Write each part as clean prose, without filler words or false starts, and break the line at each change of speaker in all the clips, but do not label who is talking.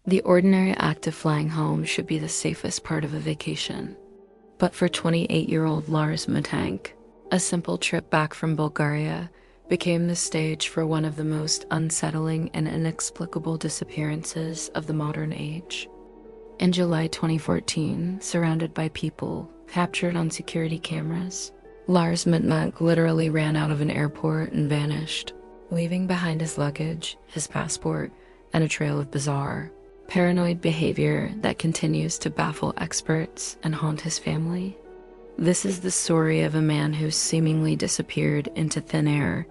The ordinary act of flying home should be the safest part of a vacation. But for 28-year-old Lars Mittank, a simple trip back from Bulgaria became the stage for one of the most unsettling and inexplicable disappearances of the modern age. In July 2014, surrounded by people captured on security cameras, Lars Mittank literally ran out of an airport and vanished, leaving behind his luggage, his passport, and a trail of bizarre, paranoid behavior that continues to baffle experts and haunt his family. This is the story of a man who seemingly disappeared into thin air,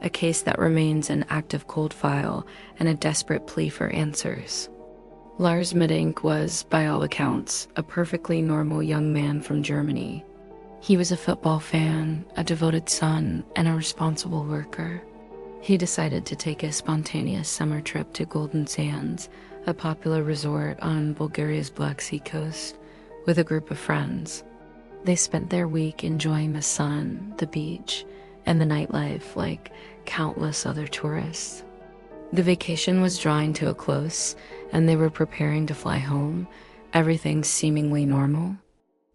a case that remains an active cold file and a desperate plea for answers. Lars Mittank was, by all accounts, a perfectly normal young man from Germany. He was a football fan, a devoted son, and a responsible worker. He decided to take a spontaneous summer trip to Golden Sands, a popular resort on Bulgaria's Black Sea coast, with a group of friends. They spent their week enjoying the sun, the beach, and the nightlife like countless other tourists. The vacation was drawing to a close, and they were preparing to fly home, everything seemingly normal.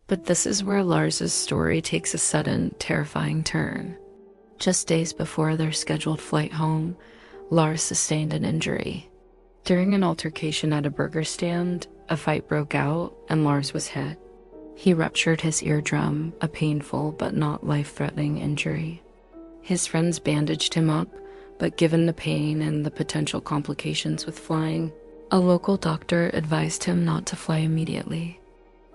But this is where Lars's story takes a sudden, terrifying turn. Just days before their scheduled flight home, Lars sustained an injury. During an altercation at a burger stand, a fight broke out and Lars was hit. He ruptured his eardrum, a painful but not life-threatening injury. His friends bandaged him up, but given the pain and the potential complications with flying, a local doctor advised him not to fly immediately.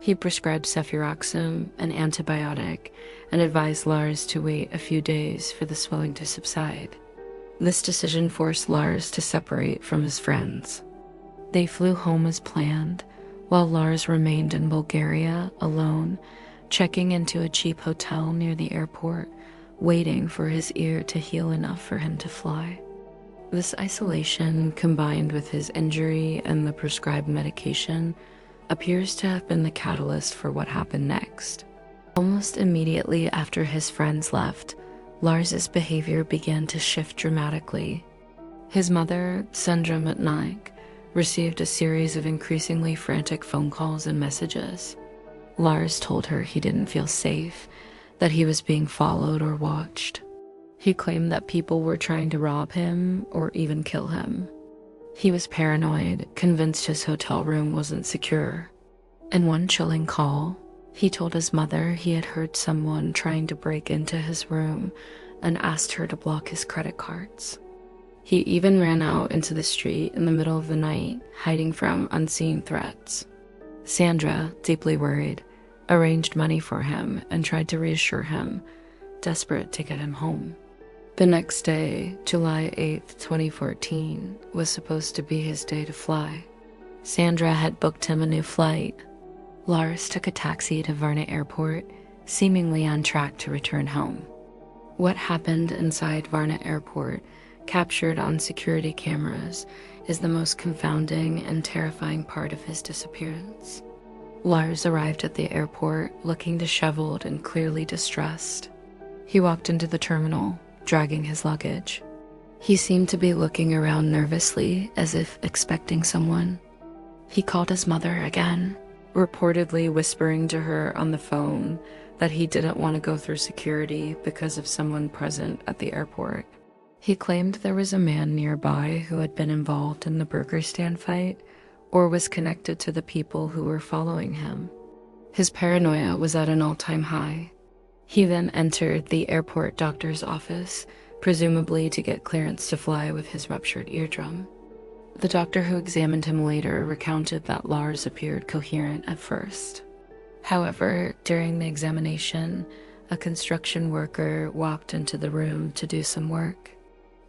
He prescribed cefuroxime, an antibiotic, and advised Lars to wait a few days for the swelling to subside. This decision forced Lars to separate from his friends. They flew home as planned, while Lars remained in Bulgaria alone, checking into a cheap hotel near the airport, waiting for his ear to heal enough for him to fly. This isolation, combined with his injury and the prescribed medication, appears to have been the catalyst for what happened next. Almost immediately after his friends left, Lars's behavior began to shift dramatically. His mother, Sandra Mittank, received a series of increasingly frantic phone calls and messages. Lars told her he didn't feel safe, that he was being followed or watched. He claimed that people were trying to rob him or even kill him. He was paranoid, convinced his hotel room wasn't secure. In one chilling call, he told his mother he had heard someone trying to break into his room and asked her to block his credit cards. He even ran out into the street in the middle of the night, hiding from unseen threats. Sandra, deeply worried, arranged money for him and tried to reassure him, desperate to get him home. The next day, July 8th, 2014, was supposed to be his day to fly. Sandra had booked him a new flight. Lars took a taxi to Varna Airport, seemingly on track to return home. What happened inside Varna Airport, captured on security cameras, is the most confounding and terrifying part of his disappearance. Lars arrived at the airport looking disheveled and clearly distressed. He walked into the terminal, dragging his luggage. He seemed to be looking around nervously, as if expecting someone. He called his mother again, reportedly whispering to her on the phone that he didn't want to go through security because of someone present at the airport. He claimed there was a man nearby who had been involved in the burger stand fight or was connected to the people who were following him. His paranoia was at an all-time high. He then entered the airport doctor's office, presumably to get clearance to fly with his ruptured eardrum. The doctor who examined him later recounted that Lars appeared coherent at first. However, during the examination, a construction worker walked into the room to do some work.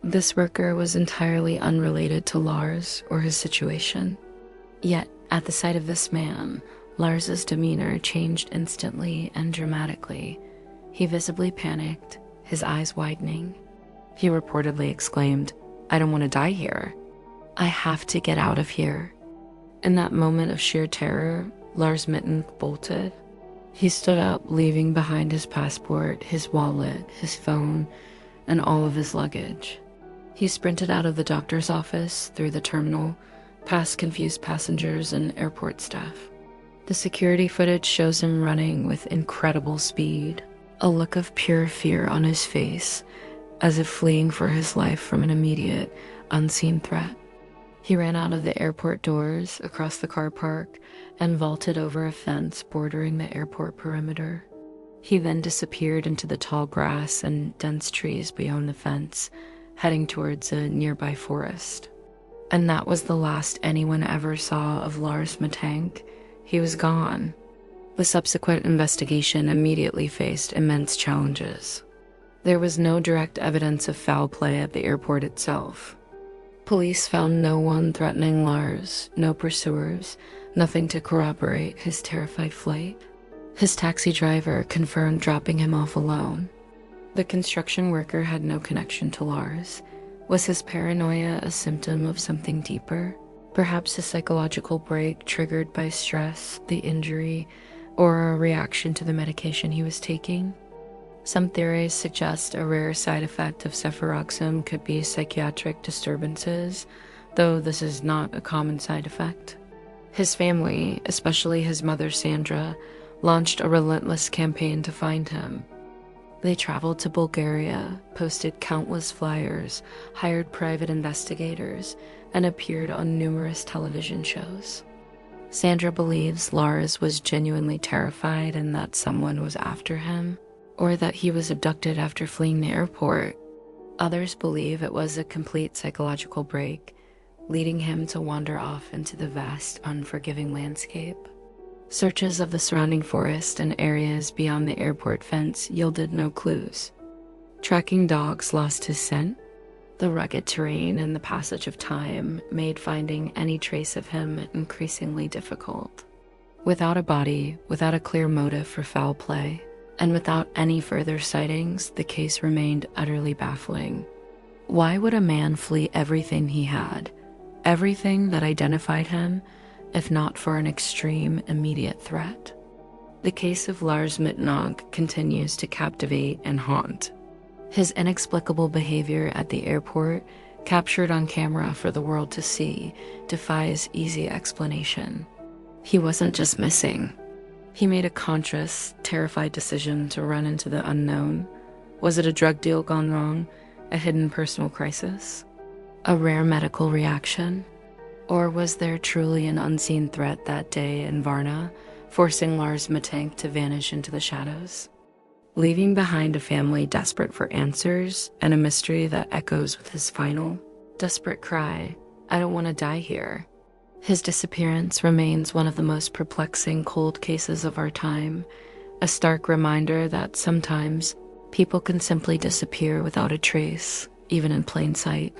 This worker was entirely unrelated to Lars or his situation. Yet, at the sight of this man, Lars's demeanor changed instantly and dramatically. He visibly panicked, his eyes widening. He reportedly exclaimed, "I don't want to die here. I have to get out of here." In that moment of sheer terror, Lars Mittank bolted. He stood up, leaving behind his passport, his wallet, his phone, and all of his luggage. He sprinted out of the doctor's office, through the terminal, past confused passengers and airport staff. The security footage shows him running with incredible speed, a look of pure fear on his face, as if fleeing for his life from an immediate, unseen threat. He ran out of the airport doors, across the car park, and vaulted over a fence bordering the airport perimeter. He then disappeared into the tall grass and dense trees beyond the fence, heading towards a nearby forest. And that was the last anyone ever saw of Lars Mittank. He was gone. The subsequent investigation immediately faced immense challenges. There was no direct evidence of foul play at the airport itself. Police found no one threatening Lars, no pursuers, nothing to corroborate his terrified flight. His taxi driver confirmed dropping him off alone. The construction worker had no connection to Lars. Was his paranoia a symptom of something deeper? Perhaps a psychological break triggered by stress, the injury, or a reaction to the medication he was taking? Some theories suggest a rare side effect of cefuroxime could be psychiatric disturbances, though this is not a common side effect. His family, especially his mother Sandra, launched a relentless campaign to find him. They traveled to Bulgaria, posted countless flyers, hired private investigators, and appeared on numerous television shows. Sandra believes Lars was genuinely terrified and that someone was after him, or that he was abducted after fleeing the airport. Others believe it was a complete psychological break, leading him to wander off into the vast, unforgiving landscape. Searches of the surrounding forest and areas beyond the airport fence yielded no clues. Tracking dogs lost his scent. The rugged terrain and the passage of time made finding any trace of him increasingly difficult. Without a body, without a clear motive for foul play, and without any further sightings, the case remained utterly baffling. Why would a man flee everything he had, everything that identified him, if not for an extreme, immediate threat? The case of Lars Mittank continues to captivate and haunt. His inexplicable behavior at the airport, captured on camera for the world to see, defies easy explanation. He wasn't just missing. He made a conscious, terrified decision to run into the unknown. Was it a drug deal gone wrong? A hidden personal crisis? A rare medical reaction? Or was there truly an unseen threat that day in Varna, forcing Lars Mittank to vanish into the shadows? Leaving behind a family desperate for answers and a mystery that echoes with his final, desperate cry, "I don't want to die here." His disappearance remains one of the most perplexing cold cases of our time, a stark reminder that sometimes people can simply disappear without a trace, even in plain sight.